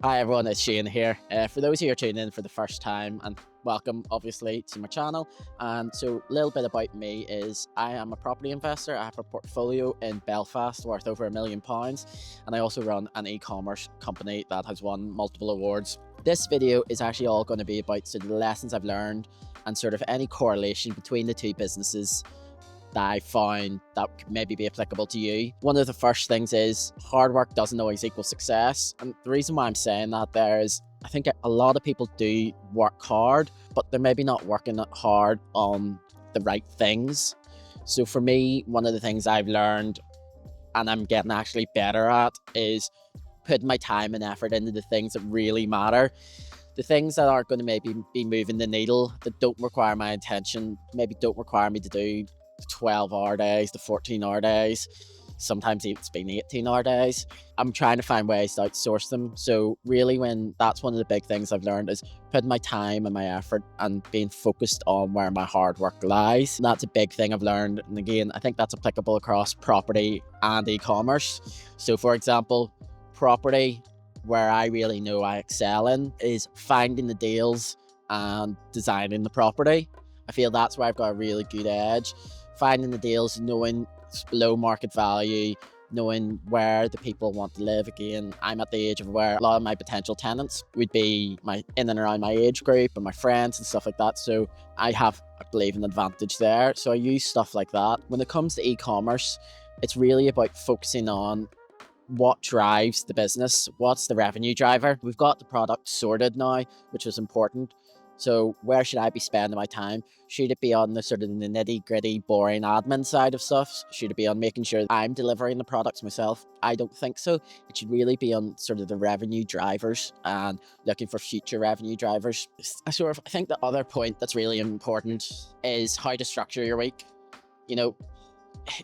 Hi everyone, it's Shane here. For those who are tuning in for the first time, and welcome obviously to my channel. And so a little bit about me is I am a property investor. I have a portfolio in Belfast worth over £1 million, and I also run an e-commerce company that has won multiple awards. This video is actually all going to be about sort of the lessons I've learned and sort of any correlation between the two businesses that I found that could maybe be applicable to you. One of the first things is hard work doesn't always equal success. And the reason why I'm saying that there is I think a lot of people do work hard, but they're maybe not working hard on the right things. So for me, one of the things I've learned and I'm getting actually better at is putting my time and effort into the things that really matter. The things that aren't going to maybe be moving the needle, that don't require my attention, maybe don't require me to do the 12-hour days, the 14-hour days, sometimes it's been 18-hour days. I'm trying to find ways to outsource them. So really that's one of the big things I've learned is putting my time and my effort and being focused on where my hard work lies. And that's a big thing I've learned. And again, I think that's applicable across property and e-commerce. So for example, property, where I really know I excel in is finding the deals and designing the property. I feel that's where I've got a really good edge. Finding the deals, knowing below market value, knowing where the people want to live. Again, I'm at the age of where a lot of my potential tenants would be in and around my age group and my friends and stuff like that. So I have, I believe, an advantage there. So I use stuff like that. When it comes to e-commerce, it's really about focusing on what drives the business, what's the revenue driver. We've got the product sorted now, which is important. So where should I be spending my time? Should it be on the sort of the nitty gritty, boring admin side of stuff? Should it be on making sure I'm delivering the products myself? I don't think so. It should really be on sort of the revenue drivers and looking for future revenue drivers. I think the other point that's really important is how to structure your week. You know,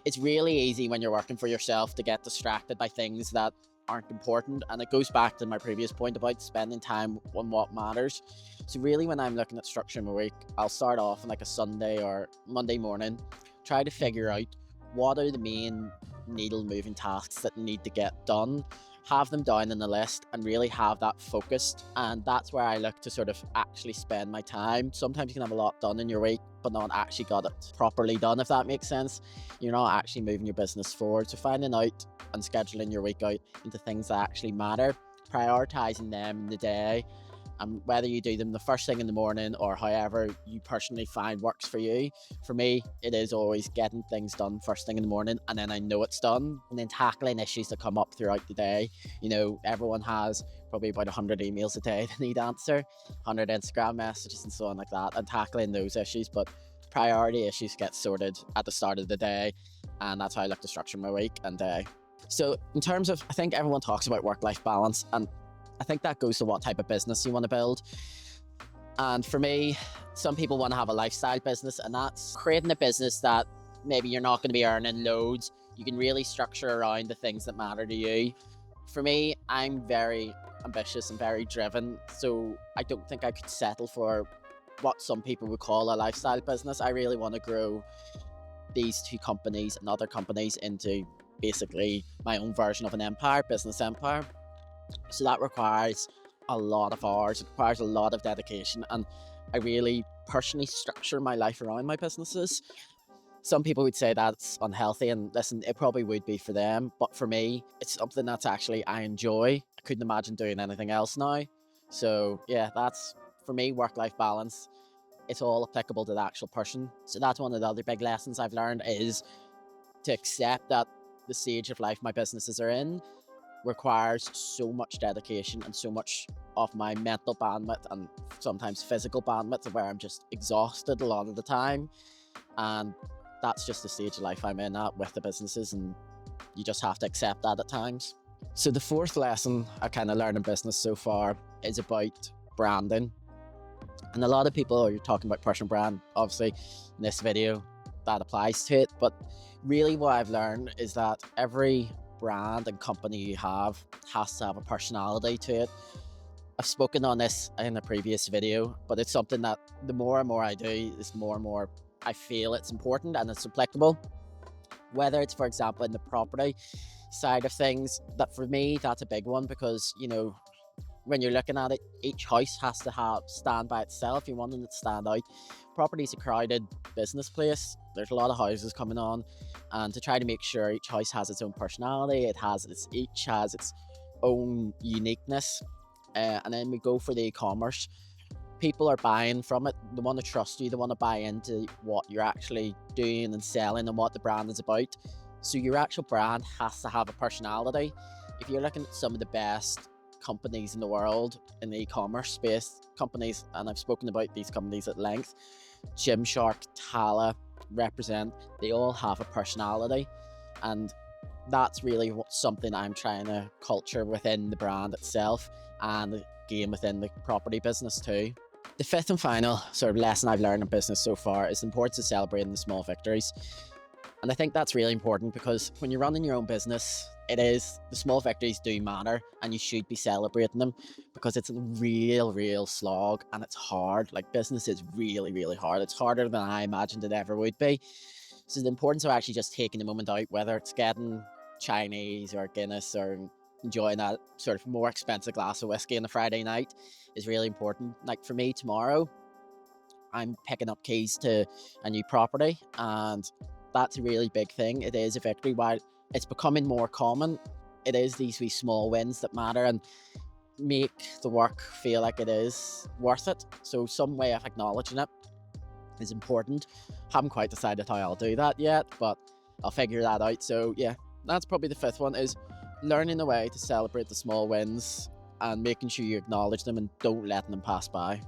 it's really easy when you're working for yourself to get distracted by things that aren't important, and it goes back to my previous point about spending time on what matters. So really, when I'm looking at structuring my week, I'll start off on like a Sunday or Monday morning, try to figure out what are the main needle moving tasks that need to get done, have them down in the list and really have that focused. And that's where I look to sort of actually spend my time. Sometimes you can have a lot done in your week but not actually got it properly done, if that makes sense. You're not actually moving your business forward. So finding out and scheduling your week out into things that actually matter, prioritizing them in the day, and whether you do them the first thing in the morning or however you personally find works for you. For me, it is always getting things done first thing in the morning, and then I know it's done, and then tackling issues that come up throughout the day. You know, everyone has probably about 100 emails a day they need answer, 100 Instagram messages and so on like that, and tackling those issues. But priority issues get sorted at the start of the day, and that's how I look to structure my week and day. So in terms of, I think everyone talks about work-life balance, and I think that goes to what type of business you want to build. And for me, some people want to have a lifestyle business, and that's creating a business that maybe you're not going to be earning loads. You can really structure around the things that matter to you. For me, I'm very ambitious and very driven, so I don't think I could settle for what some people would call a lifestyle business. I really want to grow these two companies and other companies into basically my own version of an empire, business empire. So that requires a lot of hours, it requires a lot of dedication, and I really personally structure my life around my businesses. Some people would say that's unhealthy, and listen, it probably would be for them, but for me, it's something that's actually I enjoy. I couldn't imagine doing anything else now. So yeah, that's for me, work-life balance. It's all applicable to the actual person. So that's one of the other big lessons I've learned, is to accept that the stage of life my businesses are in requires so much dedication and so much of my mental bandwidth and sometimes physical bandwidth, where I'm just exhausted a lot of the time. And that's just the stage of life I'm in at with the businesses, and you just have to accept that at times. So the fourth lesson I kind of learned in business so far is about branding. And a lot of people are talking about personal brand, obviously in this video that applies to it, but really what I've learned is that every brand and company you have has to have a personality to it. I've spoken on this in a previous video, but it's something that the more and more I do, is more and more I feel it's important and it's applicable. Whether it's, for example, in the property side of things, that for me, that's a big one, because, you know, when you're looking at it, each house has to stand by itself. You want them to stand out. Property's a crowded business place. There's a lot of houses coming on, and to try to make sure each house has its own personality, each has its own uniqueness. And then we go for the e-commerce. People are buying from it. They want to trust you. They want to buy into what you're actually doing and selling and what the brand is about. So your actual brand has to have a personality. If you're looking at some of the best companies in the world in the e-commerce space, companies, and I've spoken about these companies at length, Gymshark, Tala, Represent, they all have a personality, and that's really something I'm trying to culture within the brand itself and again within the property business too. The fifth and final sort of lesson I've learned in business so far is the importance of celebrating the small victories. And I think that's really important because when you're running your own business, the small victories do matter, and you should be celebrating them because it's a real slog and it's hard. Like, business is really hard. It's harder than I imagined it ever would be. So the importance of actually just taking a moment out, whether it's getting Chinese or Guinness or enjoying that sort of more expensive glass of whiskey on a Friday night, is really important. Like for me tomorrow, I'm picking up keys to a new property, and that's a really big thing. It is a victory. While it's becoming more common, it is these wee small wins that matter and make the work feel like it is worth it. So some way of acknowledging it is important. Haven't quite decided how I'll do that yet, but I'll figure that out. So yeah, that's probably the fifth one, is learning a way to celebrate the small wins and making sure you acknowledge them and don't let them pass by.